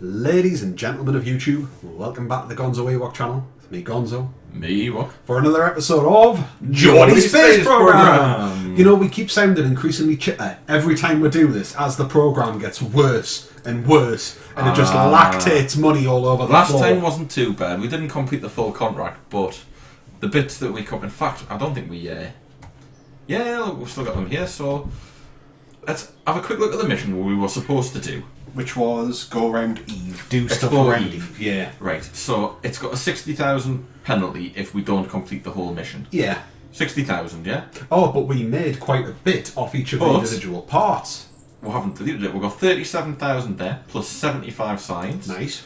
Ladies and gentlemen of YouTube, welcome back to the GonzoEwok channel. It's me, Gonzo. Me, Ewok. For another episode of Geordie Space Space Program. You know, we keep sounding increasingly chitter every time we do this as the program gets worse and worse, and it just lactates money all over the Last floor. time wasn't too bad. We didn't complete the full contract, but the bits that we in fact, I don't think we. Yeah, we've still got them here. So let's have a quick look at the mission we were supposed to do. Which was go around Eve, do stuff Explore around Eve. Eve. Yeah. Right. So it's got a 60,000 penalty if we don't complete the whole mission. Yeah. 60,000, yeah. Oh, but we made quite a bit off each of the individual parts. We haven't deleted it. We've got 37,000 there, plus 75 signs. Nice.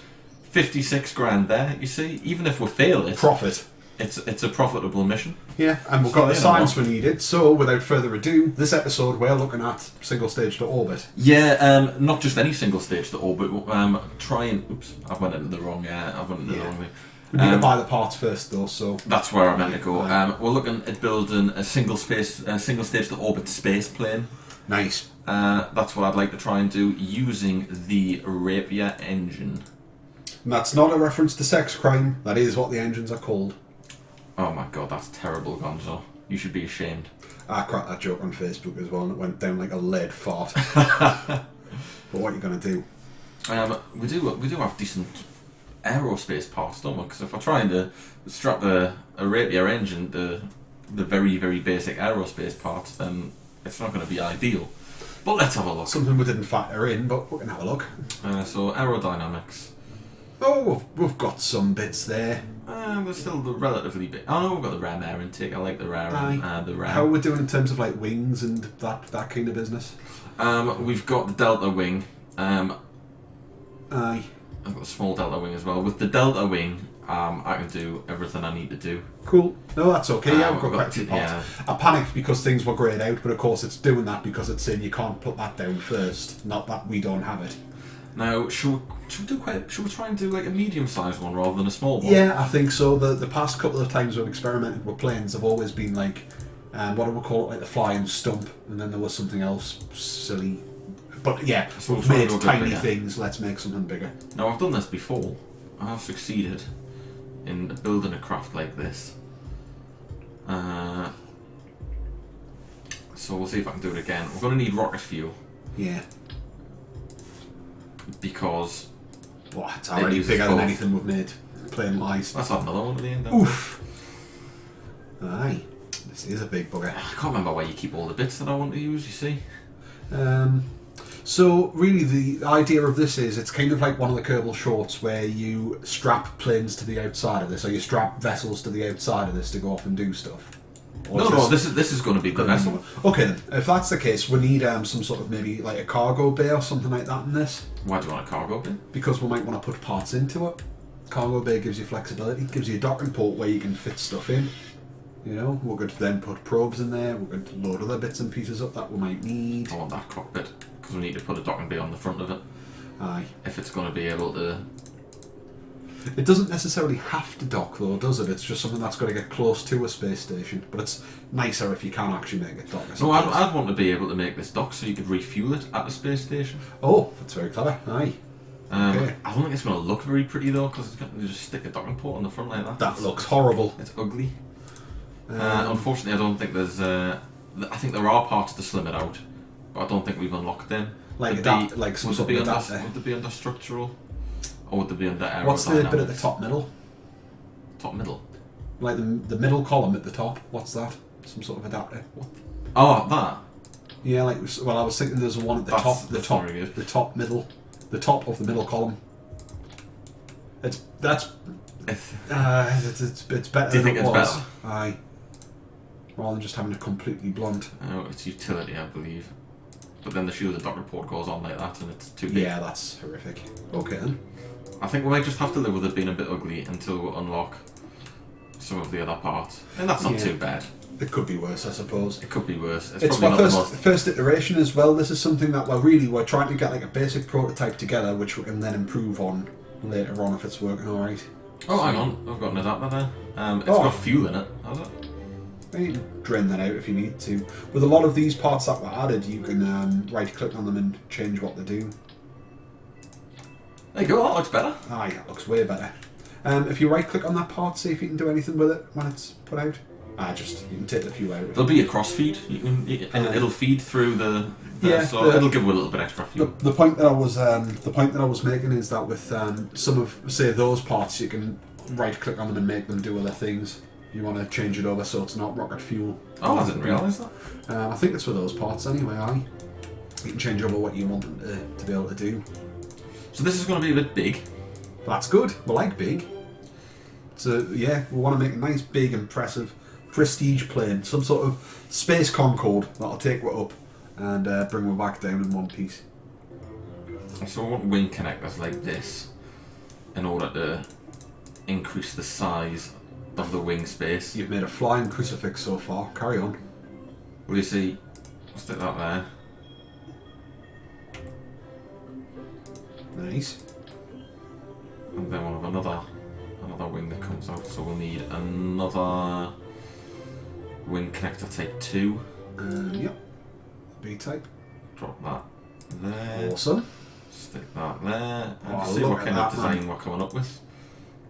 56 grand there. You see, even if we fail it, Profit. It's a profitable mission. Yeah, and we've got the science we needed. So, without further ado, this episode we're looking at single stage to orbit. Yeah, not just any single stage to orbit. Try and oops, I went into the wrong. wrong way. We need to buy the parts first, though. So that's where I meant to go. We're looking at building a single stage to orbit space plane. Nice. That's what I'd like to try and do using the Rapier engine. And that's not a reference to sex crime. That is what the engines are called. Oh my god, that's terrible, Gonzo. You should be ashamed. I cracked that joke on Facebook as well, and it went down like a lead fart. But what are you going to do? We do have decent aerospace parts, don't we? Because if we're trying to strap a Rapier engine to the very, very basic aerospace parts, then it's not going to be ideal. But let's have a look. Something we didn't factor in, but we can have a look. So aerodynamics. Oh, we've got some bits there. We're still relatively big. Oh no, we've got the ram air intake. I like the ram. The ram. How are we doing in terms of like wings and that kind of business? We've got the delta wing. Aye. I've got a small delta wing as well. With the delta wing, I can do everything I need to do. Cool. No, that's okay. Yeah, we've got quite a few parts. Yeah. I panicked because things were greyed out, but of course it's doing that because it's saying you can't put that down first. Not that we don't have it. Now, should we try and do like a medium-sized one rather than a small one? Yeah, I think so. The past couple of times we've experimented with planes have always been like, what do we call it, like the flying stump, and then there was something else silly. But yeah, So we've made tiny things. Let's make something bigger. Now, I've done this before. I have succeeded in building a craft like this. So we'll see if I can do it again. We're going to need rocket fuel. Yeah. Because it's already bigger than anything we've made. Plain lies. Let's add another one at the end. Oof. Aye. This is a big bugger. I can't remember where you keep all the bits that I want to use, you see. So really the idea of this is it's kind of like one of the Kerbal shorts where you strap planes to the outside of this, or you strap vessels to the outside of this to go off and do stuff. No, this is going to be the vessel. Okay then, if that's the case, we need some sort of maybe like a cargo bay or something like that in this. Why do you want a cargo bay? Because we might want to put parts into it. Cargo bay gives you flexibility, gives you a docking port where you can fit stuff in. You know, we're going to then put probes in there, we're going to load other bits and pieces up that we might need. I want that cockpit, because we need to put a docking bay on the front of it. Aye. If it's going to be able to... It doesn't necessarily have to dock though, does it? It's just something that's got to get close to a space station. But it's nicer if you can actually make it dock. No, I'd want to be able to make this dock so you could refuel it at the space station. Oh, that's very clever. Aye. Okay. I don't think it's going to look very pretty though, because it's going to just stick a docking port on the front like that. That looks horrible. It's ugly. Unfortunately, I don't think there's... I think there are parts to slim it out, but I don't think we've unlocked them. Like some sort of adapter. Would they be under structural? Or would they be under aerodynamics? What's the bit at the top middle? Top middle? Like the middle column at the top. What's that? Some sort of adapter. What? Oh, that? Yeah, like, well, I was thinking there's one at the top middle. The top of the middle column. It's better. Do you think it's better? Aye. Rather than just having a completely blunt. Oh, it's utility, I believe. But then the shield dock report goes on like that, and it's too big. Yeah, that's horrific. Okay then. I think we might just have to live with it being a bit ugly until we unlock some of the other parts. And that's not too bad. It could be worse, I suppose. It could be worse. It's my first iteration as well. This is something that we're trying to get like a basic prototype together, which we can then improve on later on if it's working alright. Oh, hang on. I've got an adapter there. It's got fuel in it, has it? You can drain that out if you need to. With a lot of these parts that were added, you can right-click on them and change what they do. There you go, that looks better. Aye, that looks way better. If you right click on that part, see if you can do anything with it when it's put out. You can take the fuel out. There'll be a cross feed. It'll feed through so it'll give it a little bit extra fuel. The point that I was making is that with some of, say, those parts, you can right click on them and make them do other things. You want to change it over so it's not rocket fuel. Oh, I didn't realise that. I think it's for those parts anyway. You can change over what you want them to be able to do. So this is going to be a bit big. That's good. We like big. So yeah, we want to make a nice, big, impressive, prestige plane. Some sort of space Concorde that'll take it up and bring it back down in one piece. So I want wing connectors like this in order to increase the size of the wing space. You've made a flying crucifix so far. Carry on. Well, you see, I'll stick that there. Nice. And then we'll have another wing that comes out, so we'll need another wing connector type 2. Yep. B-type. Drop that there. Awesome. Stick that there. And Oh, see look what at kind that, of design man. we're coming up with.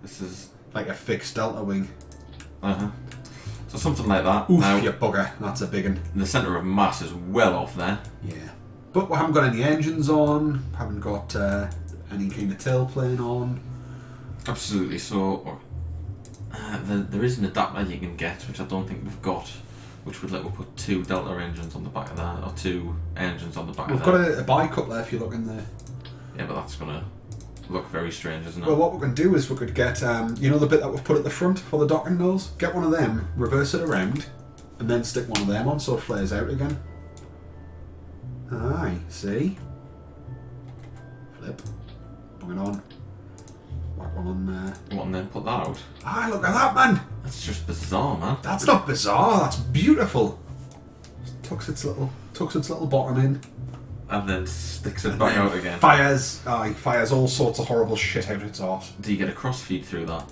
This is... Like a fixed delta wing. So something like that. Oof, Now, you bugger. That's a big one. the centre of mass is well off there. Yeah. But we haven't got any engines on. Haven't got any kind of tailplane on. Absolutely. So there is an adapter you can get, which I don't think we've got, which would let we put 2 delta engines on the back of that, or 2 engines on the back We've of got that. a bicup there if you look in there. Yeah, but that's gonna look very strange, isn't it? Well, what we can do is we could get, you know the bit that we've put at the front for the docking nose? Get one of them, reverse it around, and then stick one of them on so it flares out again. Aye, see? Flip. Bring it on. Whack one on there. What, and then put that out? Aye, look at that, man! That's just bizarre, man. That's not bizarre, that's beautiful! Tucks its little bottom in. And then sticks it back out again. Fires all sorts of horrible shit out its arse. Do you get a cross feed through that?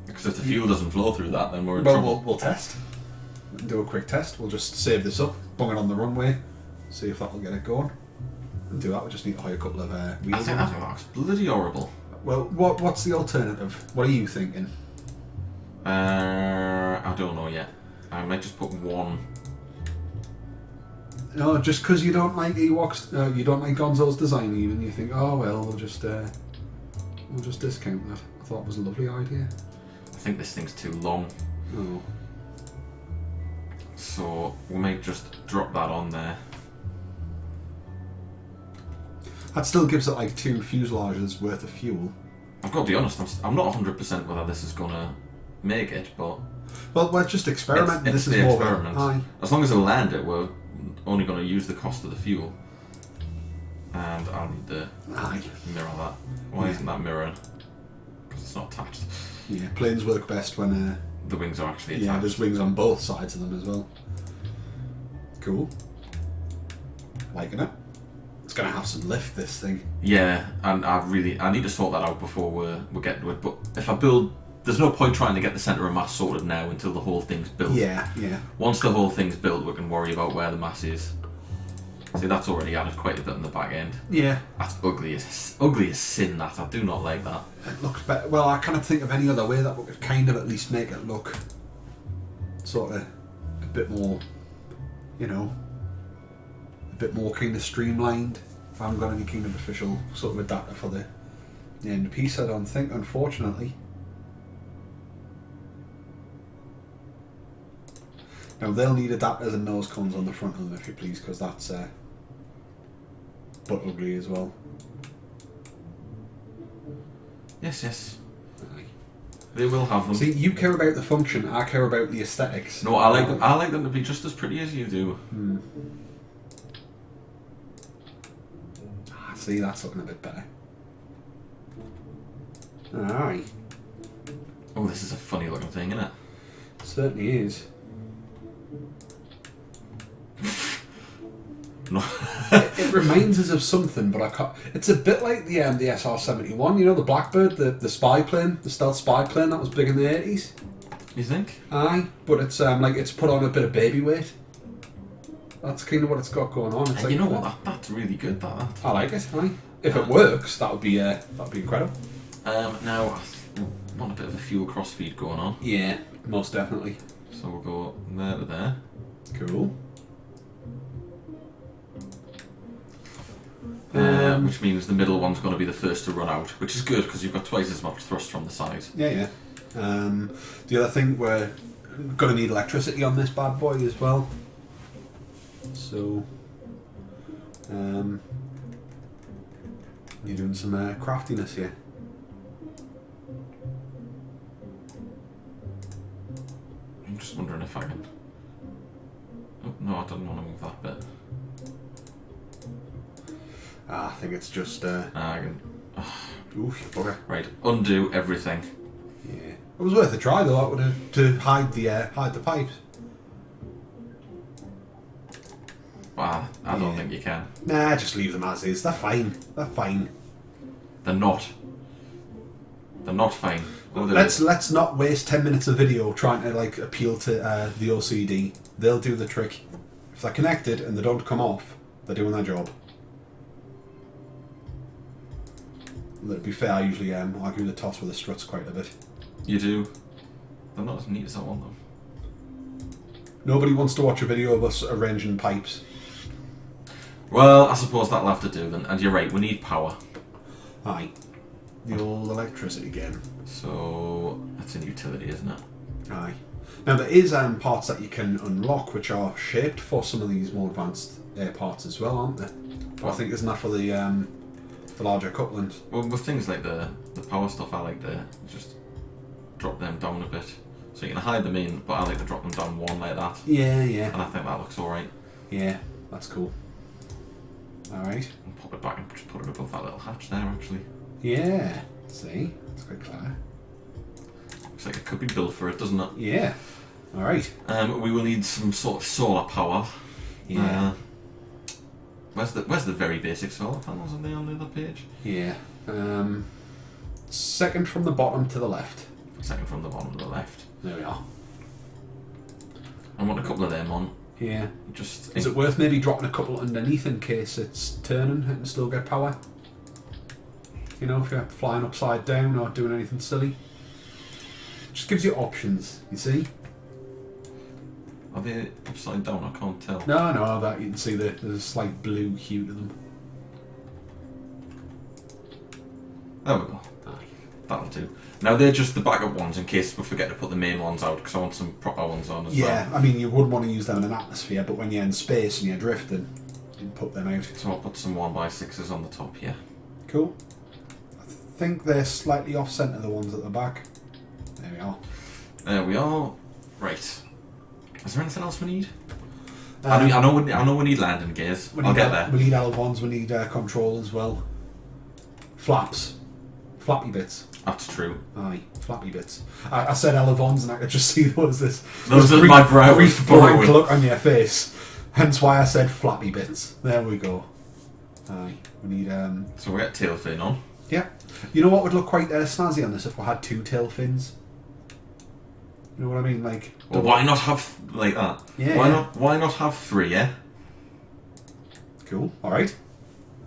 Because if the fuel doesn't flow through that, then we're in Well, trouble. we'll test. We can do a quick test. We'll just save this up, bung it on the runway, see if that will get it going. And do that, we just need to hire a couple of I wheels. think that looks bloody horrible. Well, what's the alternative? What are you thinking? I don't know yet. I might just put one. No, just because you don't like Ewoks, you don't like Gonzo's design even, you think, oh well, we'll just discount that. I thought it was a lovely idea. I think this thing's too long. Oh. So we might just drop that on there. That still gives it like 2 fuselages worth of fuel. I've got to be honest, I'm not 100% whether this is going to make it, but... Well, we're just experimenting. It's This the is more experiment. Aye. As long as it'll land it, we're only going to use the cost of the fuel. And I'll need to Aye. mirror that. Why isn't that mirroring? Because it's not attached. Yeah, planes work best when The wings are actually attached. yeah, there's wings on both sides of them as well. Cool. Liking it. It's gonna have some lift, this thing. Yeah, and I need to sort that out before we get to it. But if I build, there's no point trying to get the centre of mass sorted now until the whole thing's built. Yeah, yeah. Once the whole thing's built, we can worry about where the mass is. See, that's already added quite a bit on the back end. Yeah. That's ugly as sin. That I do not like that. It looks better. Well, I can't think of any other way that we could kind of at least make it look sort of a bit more, you know, a bit more kind of streamlined. I haven't got any kind of official sort of adapter for the end piece, I don't think, unfortunately. Now they'll need adapters and nose cones on the front of them, if you please, because that's butt ugly as well. Yes. Aye. They will have them. See, you care about the function, I care about the aesthetics. No, I like them to be just as pretty as you do. See, that's looking a bit better. Aye. Oh, this is a funny looking thing, isn't it? Certainly is. No. It reminds us of something, but I can't. It's a bit like the SR-71, you know, the Blackbird, the spy plane, the stealth spy plane that was big in the 80s. You think? Aye, but it's like it's put on a bit of baby weight. That's kind of what it's got going on. It's And like, you know what? That's really good. That. I like it. Aye. If it works, that would be incredible. Now, I want a bit of a fuel crossfeed going on. Yeah, most definitely. So we'll go there to there. Cool. Which means the middle one's going to be the first to run out, which is good because you've got twice as much thrust from the side. Yeah. The other thing, we're going to need electricity on this bad boy as well. So, you're doing some craftiness here. I'm just wondering if I can... Oh, no, I don't want to move that bit. I think it's just... I can... Oof, bugger. Right, undo everything. Yeah. It was worth a try though, that would have, to hide the pipes. Well, I don't think you can. Nah, just leave them as is. They're fine. They're fine. They're not. They're not fine. Let's not waste 10 minutes of video trying to like appeal to the OCD. They'll do the trick. If they're connected and they don't come off, they're doing their job. To be fair, I usually argue the toss with the struts quite a bit. You do. They're not as neat as I want them. Nobody wants to watch a video of us arranging pipes. Well, I suppose that'll have to do then. And you're right, we need power. Aye. The old electricity game. So that's an utility, isn't it? Aye. Now there is parts that you can unlock which are shaped for some of these more advanced parts as well, aren't there? But I think isn't that for the larger couplings? Well, with things like the power stuff, I like to just drop them down a bit. So you can hide them in, but I like to drop them down one like that. Yeah. And I think that looks alright. Yeah, that's cool. Alright. And pop it back and just put it above that little hatch there, actually. Yeah. See? That's quite clever. Looks like it could be built for it, doesn't it? Yeah. Alright. We will need some sort of solar power. Yeah. Where's the very basic solar panels? Are they on the other page? Yeah. Second from the bottom to the left. Second from the bottom to the left. There we are. I want a couple of them on. Yeah. Just Is it worth maybe dropping a couple underneath in case it's turning and still get power? You know, if you're flying upside down or doing anything silly. Just gives you options, you see? Are they upside down? I can't tell. No, that you can see there's a slight blue hue to them. There we go. Aye. That'll do. Now they're just the backup ones in case we forget to put the main ones out because I want some proper ones on as well. Yeah, I mean you would want to use them in an atmosphere, but when you're in space and you're drifting, you can put them out. So I'll put some 1x6s on the top here. Cool. I think they're slightly off centre, the ones at the back. There we are. There we are. Right. Is there anything else we need? I know we need landing gears. I'll get there. We need elevons, we need control as well. Flaps. Flappy bits. That's true. Aye, flappy bits. I said elevons and I could just see those my brow was brief blank furrowing. look on your face. Hence why I said flappy bits. There we go. Aye, we need So we get tail fin on. yeah. You know what would look quite snazzy on this if we had two tail fins? You know what I mean? Like Well, why not have like that? Yeah. Why not have 3, yeah? Cool. Alright.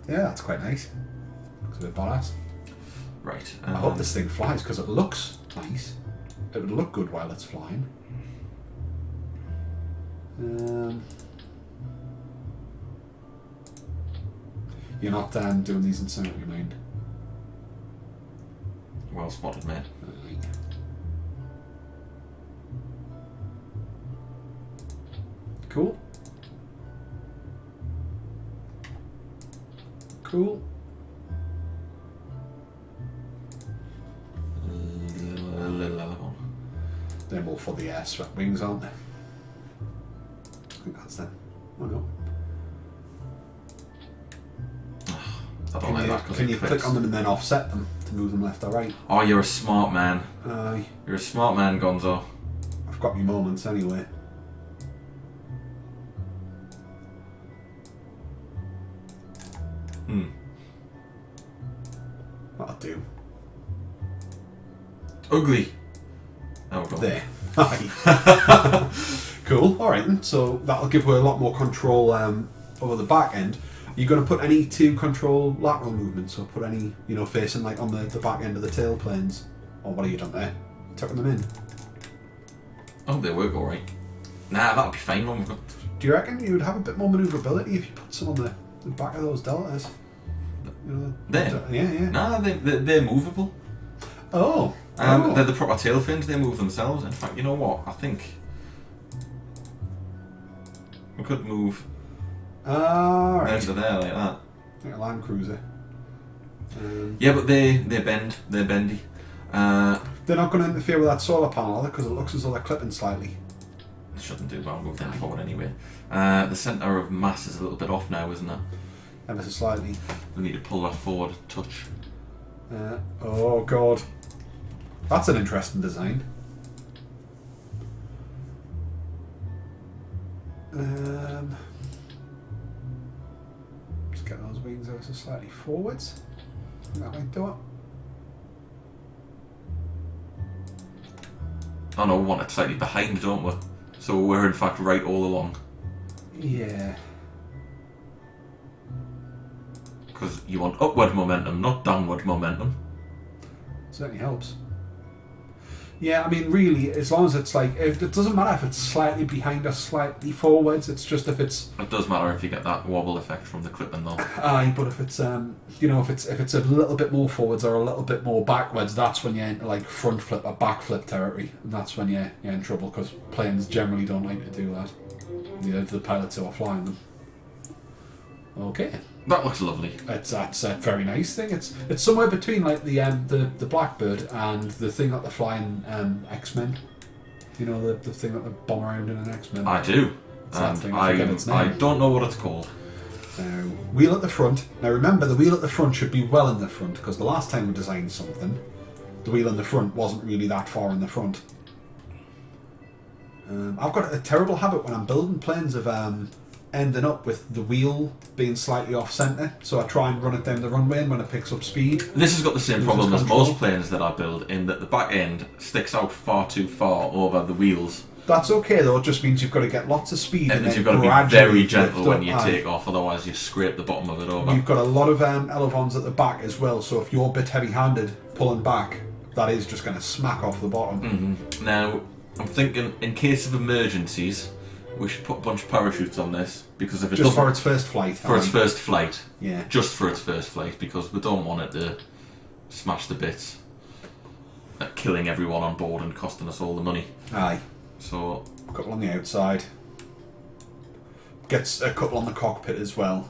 Yeah, that's quite nice. Looks a bit badass. Right. I hope this thing flies because it looks nice. It would look good while it's flying. You're not doing these in sound of your mind. Well spotted, mate. Cool. Cool. They're more for the air swept wings, aren't they? I think that's them. Oh no. I don't like that. Can you click on them and then offset them to move them left or right? Oh, you're a smart man. Aye. You're a smart man, Gonzo. I've got my moments anyway. That'll do. Ugly. There we go. There. Aye. Cool. Alright then. So that'll give her a lot more control over the back end. You're going to put any to control lateral movements, or put any, you know, facing like on the back end of the tail planes, or what have you done there? Tucking them in. Oh, they work all right. Nah, that'll be fine when we've got. Do you reckon you would have a bit more manoeuvrability if you put some on the back of those deltas? You know, yeah. Nah, they're movable. Oh. They're the proper tail fins. They move themselves. In fact, you know what? I think we could move right. into there like that. Like a Land Cruiser. Yeah, but they bend. They're bendy. They're not going to interfere with that solar panel, are they? Because it looks as though they're clipping slightly. They shouldn't do. But I'll move them forward anyway. The centre of mass is a little bit off now, isn't it? Ever so slightly. We need to pull that forward a touch. Oh god. That's an interesting design. Just get those wings ever so slightly forwards. That might do it. Oh no, we want it slightly behind, don't we? So we're in fact right all along. Yeah. Because you want upward momentum, not downward momentum. Certainly helps. Yeah, I mean, really, as long as it's like, it doesn't matter if it's slightly behind or slightly forwards. It's just if it's. It does matter if you get that wobble effect from the clipping, though. Aye, but if it's you know, if it's a little bit more forwards or a little bit more backwards, that's when you're into like front flip or back flip territory, and that's when you're in trouble because planes generally don't like to do that. The pilots who are flying them. Okay. That looks lovely. That's a very nice thing. It's somewhere between like the Blackbird and the thing that they're flying X-Men. You know, the thing that they bomb around in an X-Men. I do. And I don't know what it's called. Wheel at the front. Now remember, the wheel at the front should be well in the front, because the last time we designed something, the wheel in the front wasn't really that far in the front. I've got a terrible habit when I'm building planes of ending up with the wheel being slightly off centre, so I try and run it down the runway, and when it picks up speed, this has got the same problem as most planes that I build, in that the back end sticks out far too far over the wheels. That's okay though, it just means you've got to get lots of speed, and then you've got to be very gentle when you take off, otherwise you scrape the bottom of it over. You've got a lot of elevons at the back as well, so if you're a bit heavy-handed pulling back, that is just going to smack off the bottom. Mm-hmm. Now I'm thinking, in case of emergencies, we should put a bunch of parachutes on this, because if it just for its first flight. Its first flight. Yeah. Just for its first flight, because we don't want it to smash to bits, killing everyone on board and costing us all the money. Aye. So a couple on the outside. Gets a couple on the cockpit as well,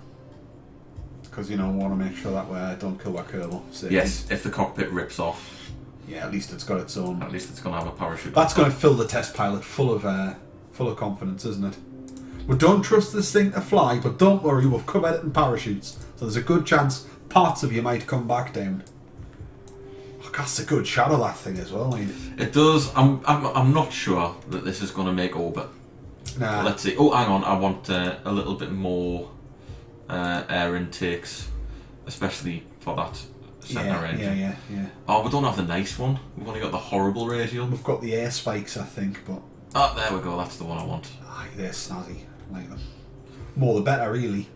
because you know we want to make sure that way I don't kill that Kerbal. Yes, if the cockpit rips off. Yeah, at least it's got its own. At least it's going to have a parachute. That's going to fill the test pilot full of confidence, isn't it? We don't trust this thing to fly, but don't worry, we've covered it in parachutes, so there's a good chance parts of you might come back down. Oh, casts a good shadow, that thing as well. It does. I'm not sure that this is going to make orbit. Nah. Let's see. Oh, hang on. I want a little bit more air intakes, especially for that centre engine. Yeah. Oh, we don't have the nice one. We've only got the horrible radial. We've got the air spikes, I think, but. Oh, there we go. That's the one I want. Aye, they're snazzy. I like them. More the better, really.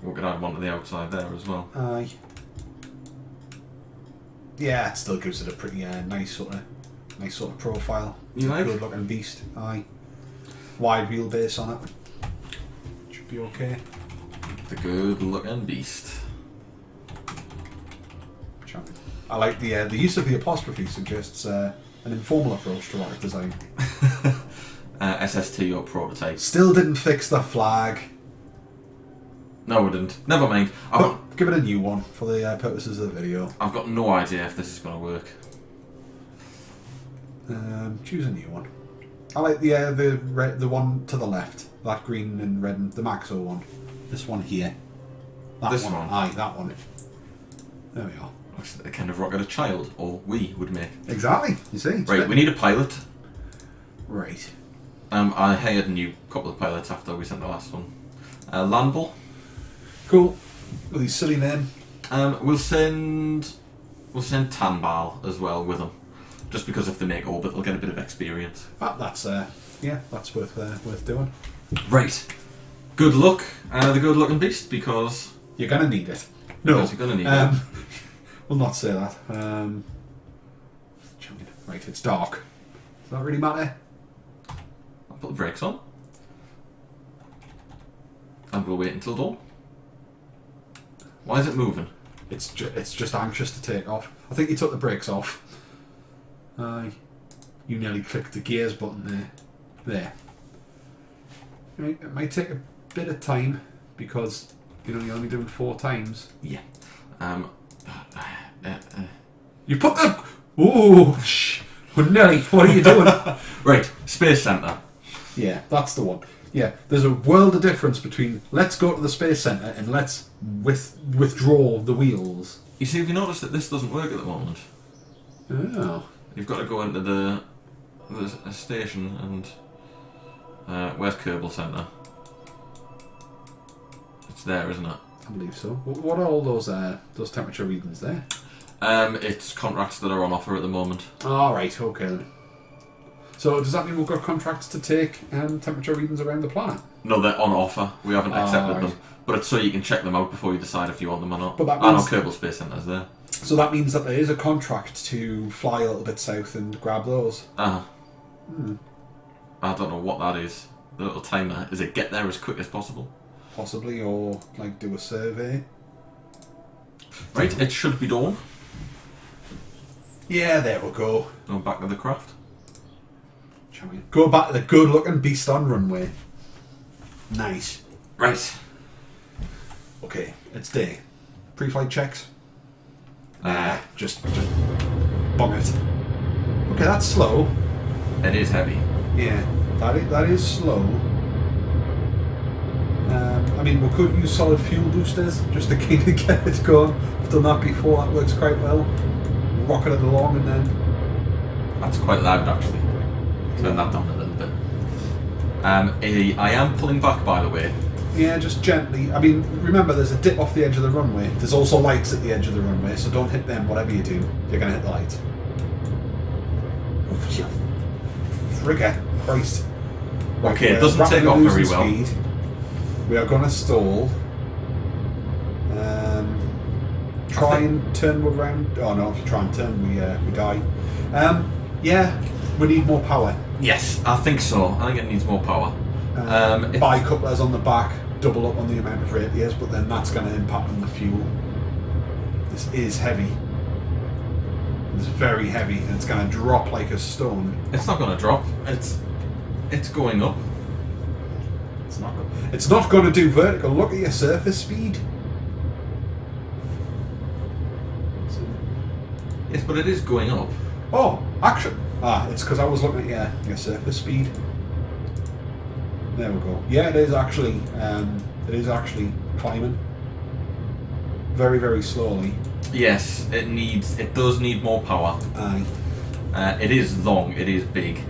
We could add one to the outside there as well. Aye. Yeah, it still gives it a pretty nice sort of profile. You like? Good looking beast. Aye. Wide wheelbase on it. Should be okay. The good looking beast. I like the use of the apostrophe suggests an informal approach to rocket design. SST or prototype. Still didn't fix the flag. No, we didn't. Never mind. Give it a new one for the purposes of the video. I've got no idea if this is going to work. Choose a new one. I like the one to the left, that green and red, and the Maxo one. This one here. This one. Aye, that one. There we are. Looks like the kind of rocket a child, or we, would make. Exactly. You see. Right, we need a pilot. Right. I hired a new couple of pilots after we sent the last one. Landball. Cool. With his silly name. We'll send Tanbal as well with him. Just because if they make orbit, they'll get a bit of experience. That's that's worth doing. Right. Good luck, the good-looking beast, because You're gonna need it. No, because you're gonna need it. we'll not say that. Right, it's dark. Does that really matter? I'll put the brakes on, and we'll wait until dawn. Why is it moving? It's just anxious to take off. I think you took the brakes off. You nearly clicked the gears button there. There. Right, it might take a bit of time because you're only doing 4 times. Yeah. You put the... Ooh, shh. Nelly, what are you doing? Right, Space Centre. Yeah, that's the one. Yeah, there's a world of difference between let's go to the Space Centre and let's withdraw the wheels. You see, have you noticed that this doesn't work at the moment? Oh. You've got to go into the station and... where's Kerbal Centre? It's there, isn't it? I believe so. What are all those temperature readings there? It's contracts that are on offer at the moment. All right, okay then. So does that mean we've got contracts to take temperature readings around the planet? No, they're on offer. We haven't accepted right. them. But it's so you can check them out before you decide if you want them or not. But that I know means- Kerbal Space Centre's there. So that means that there is a contract to fly a little bit south and grab those. I don't know what that is. The little timer. Is it get there as quick as possible? Possibly, or like do a survey. Right, it should be dawn. Yeah, there we go. Going back to the craft. Shall we go back to the good-looking beast on runway? Nice. Right. Okay, it's day. Pre-flight checks. Just bung it. Okay, that's slow. It is heavy. Yeah, that is slow. I mean, we could use solid fuel boosters just to kind of get it going. I've done that before. That works quite well. Rocket it along and then. That's quite loud, actually. Turn that down a little bit. I am pulling back, by the way. Yeah, just gently. I mean, remember, there's a dip off the edge of the runway. There's also lights at the edge of the runway, so don't hit them. Whatever you do, you're going to hit the lights. Frigga, Christ. Right, Okay, it we're doesn't take rapidly off very losing well. speed. We are going to stall. Try and turn around. Oh no, if you try and turn, we die. Yeah, we need more power. Yes, I think so. I think it needs more power. Bi-couplers on the back, double up on the amount of radius, but then that's going to impact on the fuel. This is heavy. It's very heavy, and it's going to drop like a stone. It's not going to drop. It's going up. It's not going to do vertical. Look at your surface speed. Yes, but it is going up. Oh, action! It's because I was looking at your surface speed. There we go. Yeah, it is actually climbing. Very, very slowly. Yes, it does need more power. Aye. It is long, it is big.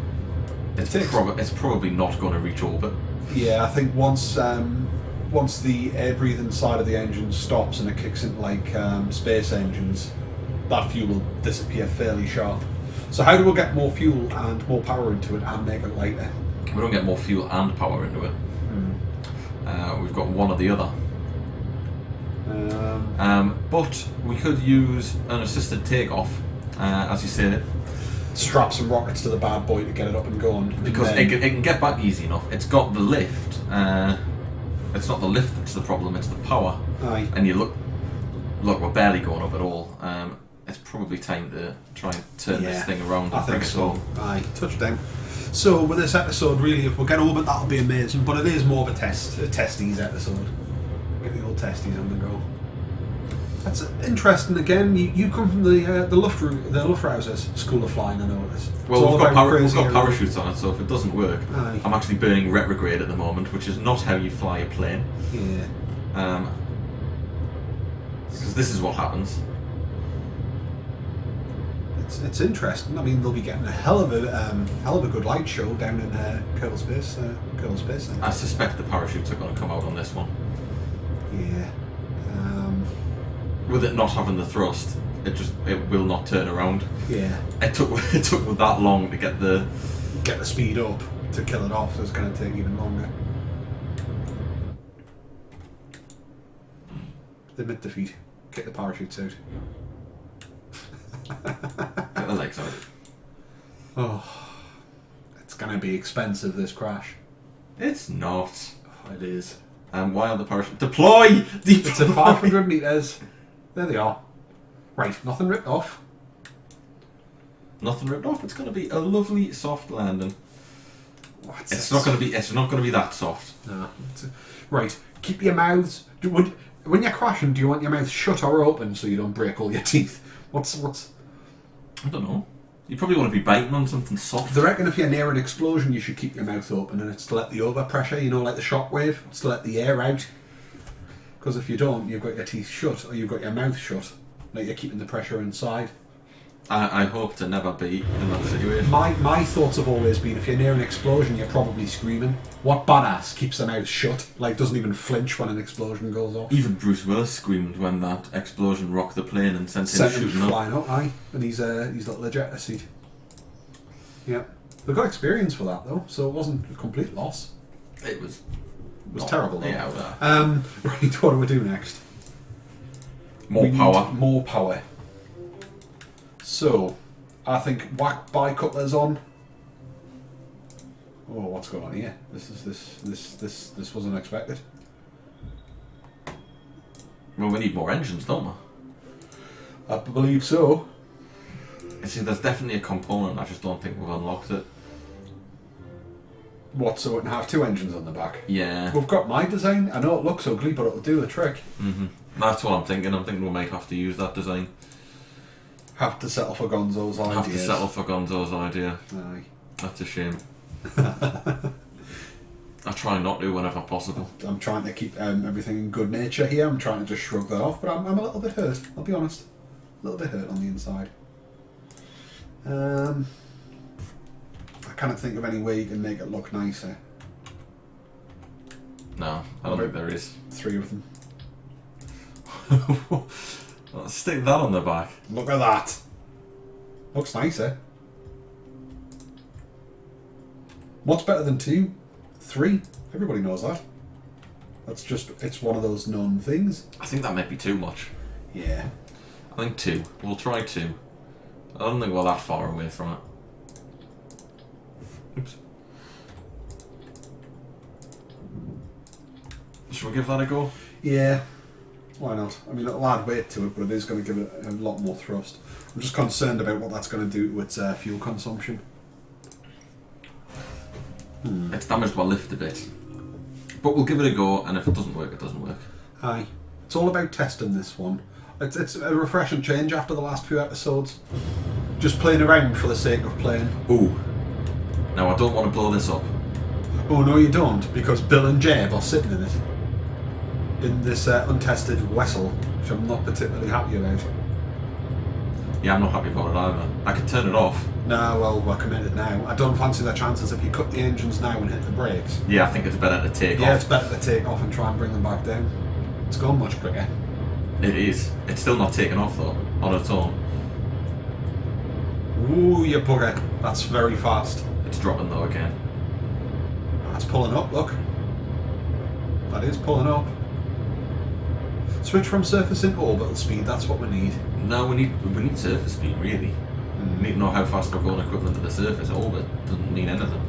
It's It is. it's probably not going to reach orbit. Yeah, I think once the air breathing side of the engine stops and it kicks into like space engines, that fuel will disappear fairly sharp. So how do we get more fuel and more power into it and make it lighter? We don't get more fuel and power into it. We've got one or the other. But we could use an assisted takeoff, as you said, Strap some rockets to the bad boy to get it up and going. because it can get back easy enough. It's got the lift. It's not the lift that's the problem, it's the power. Aye. And you look, we're barely going up at all. It's probably time to try and turn this thing around. I And bring think it so. home. Aye, touchdown. So with this episode, really, if we get orbit, that'll be amazing. But it is more of a testes episode. Get the old testes on the go. That's interesting. Again, you come from the Luftrausers School of Flying. I noticed. Well, we've got parachutes on it, so if it doesn't work, Aye. I'm actually burning retrograde at the moment, which is not how you fly a plane. Yeah. Because this is what happens. It's interesting. I mean, they'll be getting a hell of a good light show down in Kerbal Space Centre. I suspect the parachutes are going to come out on this one. Yeah. With it not having the thrust, it will not turn around. Yeah. It took that long to get the speed up to kill it off, so it's going to take even longer. Admit defeat. Kick the parachutes out. Get the legs out. Oh, it's going to be expensive, this crash. It's not. Oh, it is. Why are the parachutes... Deploy! It's at 500 metres. There they are. Right, nothing ripped off. Nothing ripped off. It's going to be a lovely soft landing. What's It's not going to be that soft. No. Right, keep your mouths... When you're crashing, do you want your mouth shut or open so you don't break all your teeth? What's... I don't know. You probably want to be biting on something soft. I reckon if you're near an explosion, you should keep your mouth open, and it's to let the overpressure, you know, like the shockwave, it's to let the air out. Because if you don't, you've got your teeth shut, or you've got your mouth shut, like you're keeping the pressure inside. I hope to never be in that situation. My thoughts have always been, if you're near an explosion, you're probably screaming. What badass keeps their mouth shut, like doesn't even flinch when an explosion goes off? Even Bruce Willis screamed when that explosion rocked the plane and sent him shooting flying up, aye. And he's got the ejector seat. Yeah. They got experience for that though, so it wasn't a complete loss. It was terrible though. Yeah. Right, what do we do next? More power. More power. So, I think whack bicouplers on. Oh, what's going on here? This wasn't expected. Well, we need more engines, don't we? I believe so. See, there's definitely a component. I just don't think we've unlocked it. What? So it can have two engines on the back? Yeah. We've got my design. I know it looks ugly, but it'll do the trick. That's what I'm thinking. I'm thinking we might have to use that design. Have to settle for Gonzo's ideas. Have to settle for Gonzo's idea. Aye. That's a shame. I try not to whenever possible. I'm trying to keep everything in good nature here. I'm trying to just shrug that off, but I'm a little bit hurt. I'll be honest. A little bit hurt on the inside. I can't think of any way you can make it look nicer. No, I don't think there is. 3 of them. Let's stick that on the back. Look at that. Looks nicer. What's better than 2? 3? Everybody knows that. It's one of those known things. I think that might be too much. Yeah. I think 2. We'll try 2. I don't think we're that far away from it. Oops. Should we give that a go? Yeah. Why not? I mean, it'll add weight to it, but it is going to give it a lot more thrust. I'm just concerned about what that's going to do to its fuel consumption. It's damaged my lift a bit. But we'll give it a go, and if it doesn't work, it doesn't work. Aye. It's all about testing this one. It's a refreshing change after the last few episodes. Just playing around for the sake of playing. Ooh. Now, I don't want to blow this up. Oh, no you don't, because Bill and Jeb are sitting in it. In this untested vessel, which I'm not particularly happy about. Yeah, I'm not happy about it either. I could turn it off. No, well, we're committed now. I don't fancy the chances if you cut the engines now and hit the brakes. Yeah, I think it's better to take off. Yeah, it's better to take off and try and bring them back down. It's gone much quicker. It is. It's still not taken off though, on its own. Ooh, you bugger. That's very fast. It's dropping though again. That's pulling up, look. That is pulling up. Switch from surface into orbital speed, that's what we need. No, we need surface speed, really. We need to know how fast we're going equivalent to the surface. Orbit doesn't mean anything.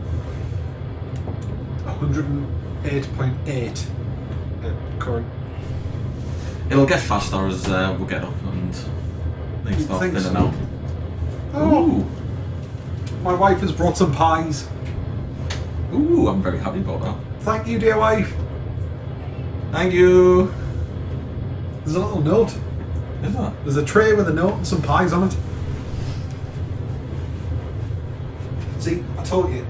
108.8 at current. It'll get faster as we get up and things start think thinning so? out. Oh! Ooh. My wife has brought some pies. Ooh, I'm very happy about that. Thank you, dear wife. Thank you. There's a little note. Is that? There's a tray with a note and some pies on it. See, I told you,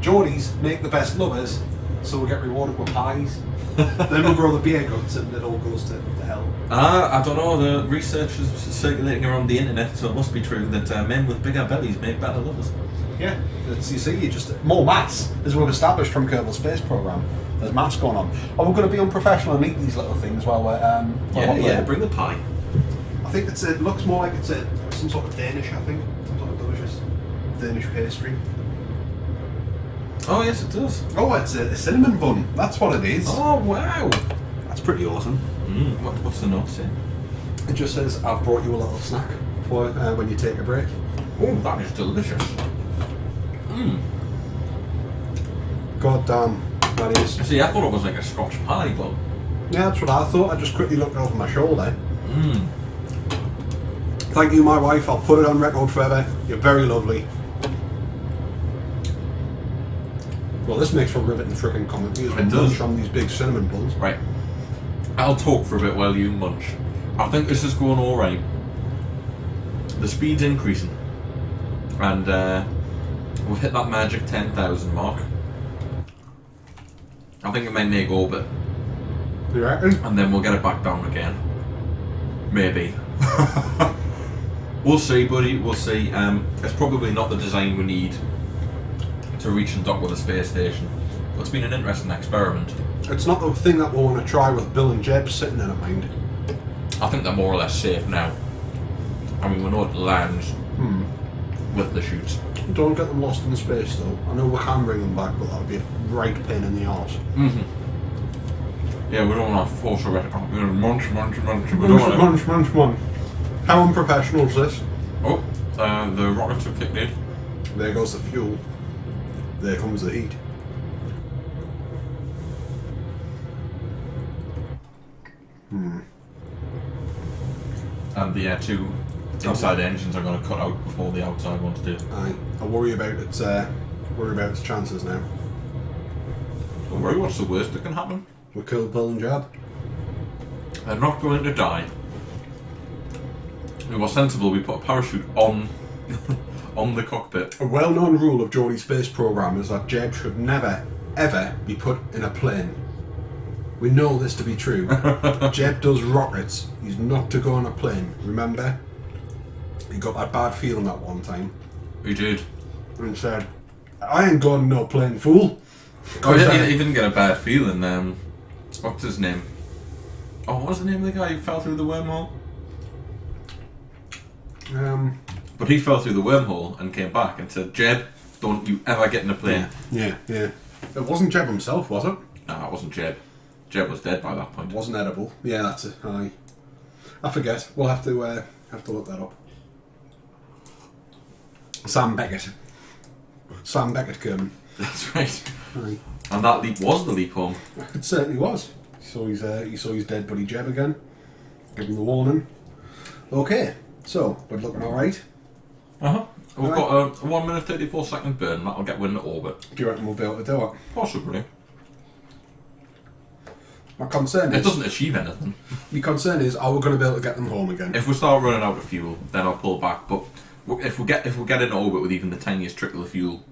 Geordies make the best lovers, so we'll get rewarded with pies. Then we'll grow the beer guts and it all goes to hell. I don't know, the research is circulating around the internet, so it must be true that men with bigger bellies make better lovers. Yeah, you see, you just more maths, as we've established from Kerbal Space Program. There's maths going on. Oh, we're going to be unprofessional and eat these little things while we're Yeah, bring the pie. I think it looks more like it's some sort of Danish, I think. Some sort of delicious Danish pastry. Oh yes, it does. Oh, it's a cinnamon bun. That's what it is. Oh wow. That's pretty awesome. What's the note say? It just says, I've brought you a little snack for when you take a break. Oh, that is delicious. God damn, that is. See, I thought it was like a Scotch pie bun. Yeah, that's what I thought. I just quickly looked over my shoulder. Thank you, my wife. I'll put it on record forever. You're very lovely. Well, this makes for riveting freaking comedy. It does. Munch on these big cinnamon buns. Right. I'll talk for a bit while you munch. I think this is going alright. The speed's increasing. And we've hit that magic 10,000 mark. I think it might make orbit. You reckon? And then we'll get it back down again. Maybe. We'll see, buddy. We'll see. It's probably not the design we need to reach and dock with a space station. But it's been an interesting experiment. It's not the thing that we want to try with Bill and Jeb sitting in it, mind. I think they're more or less safe now. I mean, we know it lands with the chutes. Don't get them lost in space, though. I know we can bring them back, but that would be a right pain in the arse. Yeah, we don't want to force a record. Munch. We don't Munch, wanna... munch. How unprofessional is this? Oh, the rockets have kicked in. There goes the fuel. There comes the heat. And the two inside engines are going to cut out before the outside ones do. Aye. I worry about its chances now. Don't worry, what's the worst that can happen? We killed Bill and Jeb. They're not going to die. We were sensible, we put a parachute on on the cockpit. A well-known rule of Geordie space program is that Jeb should never, ever be put in a plane. We know this to be true. Jeb does rockets. He's not to go on a plane. Remember? He got that bad feeling that one time. He did. And said, I ain't going no plane, fool. Oh, he didn't get a bad feeling. What's his name? Oh, what was the name of the guy who fell through the wormhole? But he fell through the wormhole and came back and said, Jeb, don't you ever get in a plane. Yeah. It wasn't Jeb himself, was it? No, it wasn't Jeb. Jeb was dead by that point. It wasn't edible. Yeah, that's it. Aye. I forget. We'll have to look that up. Sam Beckett Kerman. That's right. Aye. And that leap was the leap home. It certainly was. He saw his dead buddy Jeb again. Give him the warning. Okay, so we're looking all right. We've got a 1 minute 34 second burn. That'll get wind into orbit. Do you reckon we'll be able to do it? Possibly. My concern It is. doesn't achieve anything. My concern is, are we going to be able to get them home again? If we start running out of fuel, then I'll pull back. But if we get into orbit with even the tiniest trickle of fuel,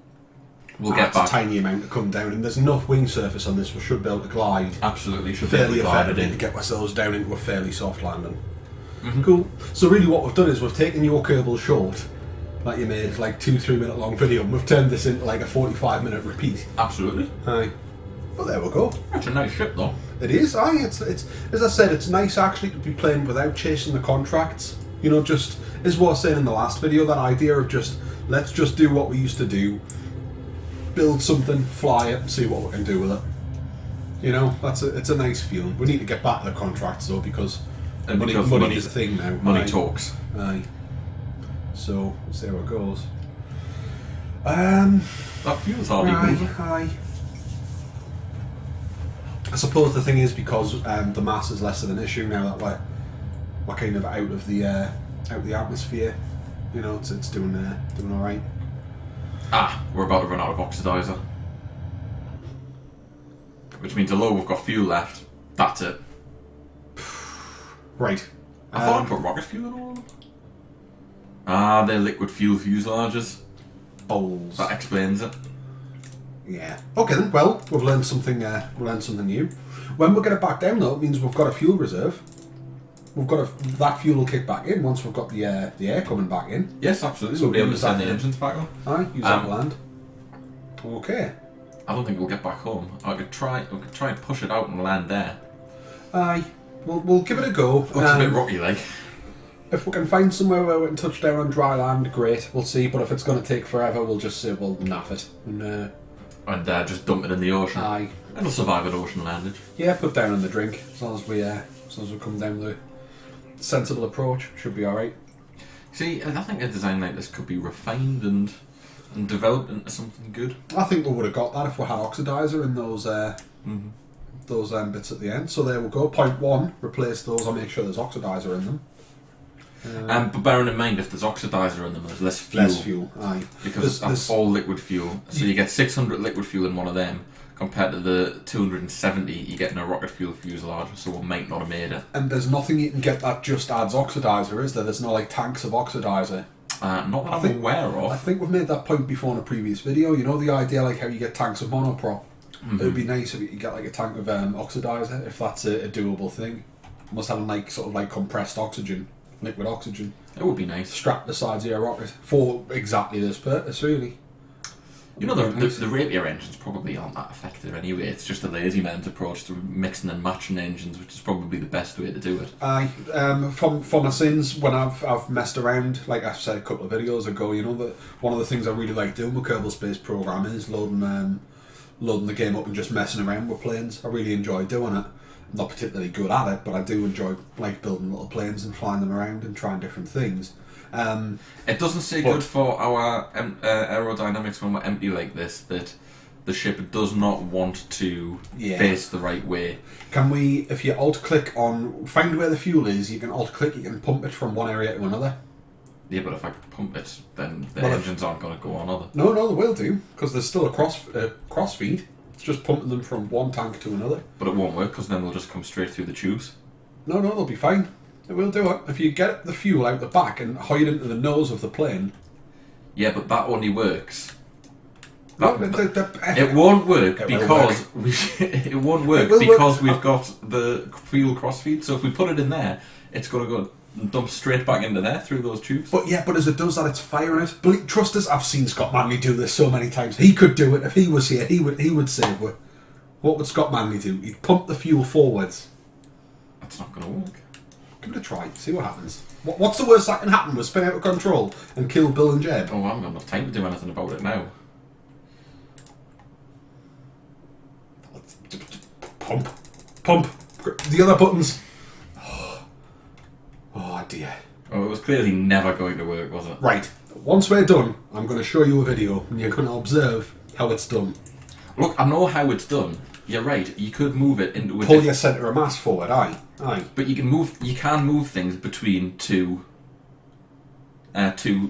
we'll get back. A tiny amount to come down, and there's enough wing surface on this. We should be able to glide. Absolutely, should Fairly be able to glide it effectively to in. get ourselves down into a fairly soft landing. Cool. So really, what we've done is we've taken your Kerbal short that you made, like 2-3 minute long video, and we've turned this into like a 45-minute repeat. Absolutely. Aye. Well, there we go. It's a nice ship, though. It is. Aye. It's as I said, it's nice actually to be playing without chasing the contracts. You know, just is what I was saying in the last video. That idea of just let's just do what we used to do, build something, fly it, see what we can do with it. You know, it's a nice feeling. We need to get back to the contracts though, because money is a thing now. Money talks. Aye. So we'll see how it goes. That fuel's hardly moving. Aye. I suppose the thing is because the mass is less of an issue now that we're kind of out of the atmosphere. You know, it's doing all right. We're about to run out of oxidizer, which means although we've got fuel left, that's it. Right. I thought I put rocket fuel in all of them. They're liquid fuel fuselages. Bowls. That explains it. Yeah. Okay then. Well, we've learned something. New. When we get it back down, though, it means we've got a fuel reserve. We've got that fuel will kick back in once we've got the air coming back in. Yes, absolutely. So we'll be able to use send that the engines back on. Aye, use that land. Okay. I don't think we'll get back home. We could try and push it out and land there. Aye. We'll give it a go. Looks a bit rocky, like. If we can find somewhere where we can touch down on dry land, great, we'll see. But if it's going to take forever, we'll just say, well, naff it. And just dump it in the ocean. Aye. It'll survive an ocean landage. Yeah, put down in the drink. As long as we come down the sensible approach, should be alright. See, I think a design like this could be refined and developed into something good. I think we would have got that if we had oxidizer in those bits at the end. So there we go. Point 1, replace those. I'll make sure there's oxidizer in them. But bearing in mind, if there's oxidizer in them, there's less fuel. Less fuel, aye. Because that's all liquid fuel. So you get 600 liquid fuel in one of them, compared to the 270 you get in a rocket fuel fuselage, so we might not have made it. And there's nothing you can get that just adds oxidizer, is there? There's no like tanks of oxidizer. Not that I'm aware of. I think we've made that point before in a previous video. You know the idea like how you get tanks of monoprop? It would be nice if you could get like a tank of oxidizer, if that's a doable thing. Must have like sort of like compressed oxygen, liquid oxygen. It would be nice. Strapped to the sides of your rocket for exactly this purpose, really. You know, the rapier engines probably aren't that effective anyway. It's just a lazy man's approach to mixing and matching engines, which is probably the best way to do it. Aye. For my sins, when I've messed around, like I said a couple of videos ago, you know, that one of the things I really like doing with Kerbal Space Program is loading the game up and just messing around with planes. I really enjoy doing it. I'm not particularly good at it, but I do enjoy like building little planes and flying them around and trying different things. It doesn't say good for our aerodynamics when we're empty like this, that the ship does not want to face the right way. Can we, if you alt-click on, find where the fuel is, you can alt-click, you can pump it from one area to another. Yeah, but if I pump it, then the engines aren't going to go on, are they? No, they will do, because there's still a cross feed. It's just pumping them from one tank to another. But it won't work, because then they'll just come straight through the tubes. No, they'll be fine. It will do it. If you get the fuel out the back and hide into the nose of the plane. Yeah, but that only works. It won't work because it won't work because we've got the fuel crossfeed. So if we put it in there, it's going to go dump straight back into there through those tubes. But as it does that, it's firing it. Trust us, I've seen Scott Manley do this so many times. He could do it if he was here. He would save it. What would Scott Manley do? He'd pump the fuel forwards. That's not going to work. Give it a try. See what happens. What's the worst that can happen? We'll spin out of control and kill Bill and Jeb. Oh, I haven't got enough time to do anything about it now. Pump. The other buttons. Oh dear. Oh, it was clearly never going to work, was it? Right. Once we're done, I'm going to show you a video and you're going to observe how it's done. Look, I know how it's done. You're right. You could move it into a pull your centre of mass forward. Aye. But you can move things between two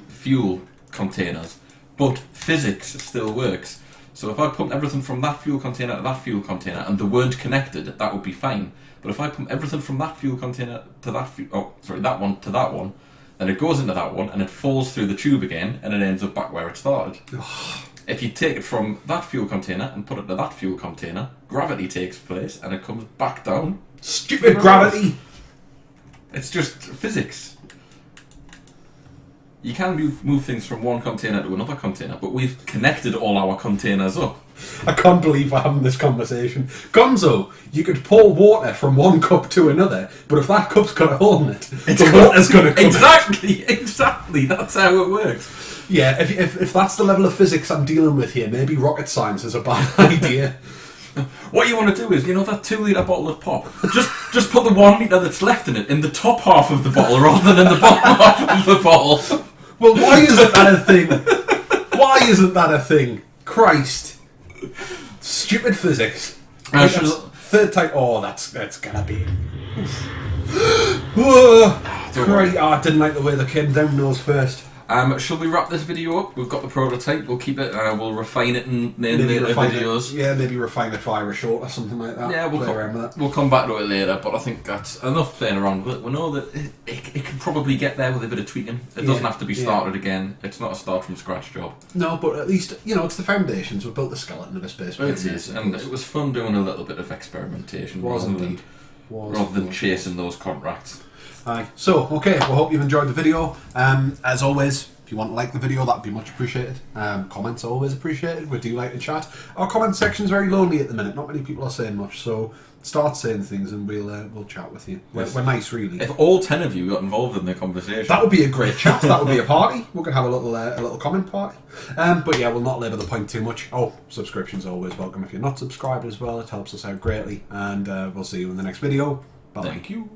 fuel containers. But physics still works. So if I pump everything from that fuel container to that fuel container and they weren't connected, that would be fine. But if I pump everything from that fuel container to that one to that one, then it goes into that one and it falls through the tube again and it ends up back where it started. If you take it from that fuel container and put it to that fuel container, gravity takes place and it comes back down. Stupid gravity! It's just physics. You can move things from one container to another container, but we've connected all our containers up. I can't believe we're having this conversation. Gonzo, you could pour water from one cup to another, but if that cup's got a hole in it, the water's going to come Exactly, that's how it works. Yeah, if that's the level of physics I'm dealing with here, maybe rocket science is a bad idea. What you want to do is, you know that 2 litre bottle of pop? Just put the 1 litre that's left in it in the top half of the bottle rather than the bottom half of the bottle. Well, why isn't that a thing? Why isn't that a thing? Christ. Stupid physics. Third time. Oh, that's gonna be. Great. Oh, I didn't like the way they came down nose first. Shall we wrap this video up? We've got the prototype. We'll keep it. We'll refine it in later videos. Maybe refine it for a short or something like that. Yeah, we'll come back to it later. But I think that's enough playing around with it. We know that it can probably get there with a bit of tweaking. It doesn't have to be started again. It's not a start from scratch job. No, but at least it's the foundations. We've built the skeleton of a space. It is, and it was fun doing a little bit of experimentation rather than chasing those contracts. Aye. So, okay, we hope you've enjoyed the video. As always, If you want to like the video, that'd be much appreciated. Comments are always appreciated. We do like to chat. Our comment section is very lonely at the minute. Not many people are saying much, so start saying things and we'll chat with you. We're nice, really. If all 10 of you got involved in the conversation, that would be a great chat. That would be a party. We could have a little comment party. But yeah, we'll not labour the point too much. Oh, subscriptions are always welcome if you're not subscribed as well. It helps us out greatly. And we'll see you in the next video. Bye. Thank you.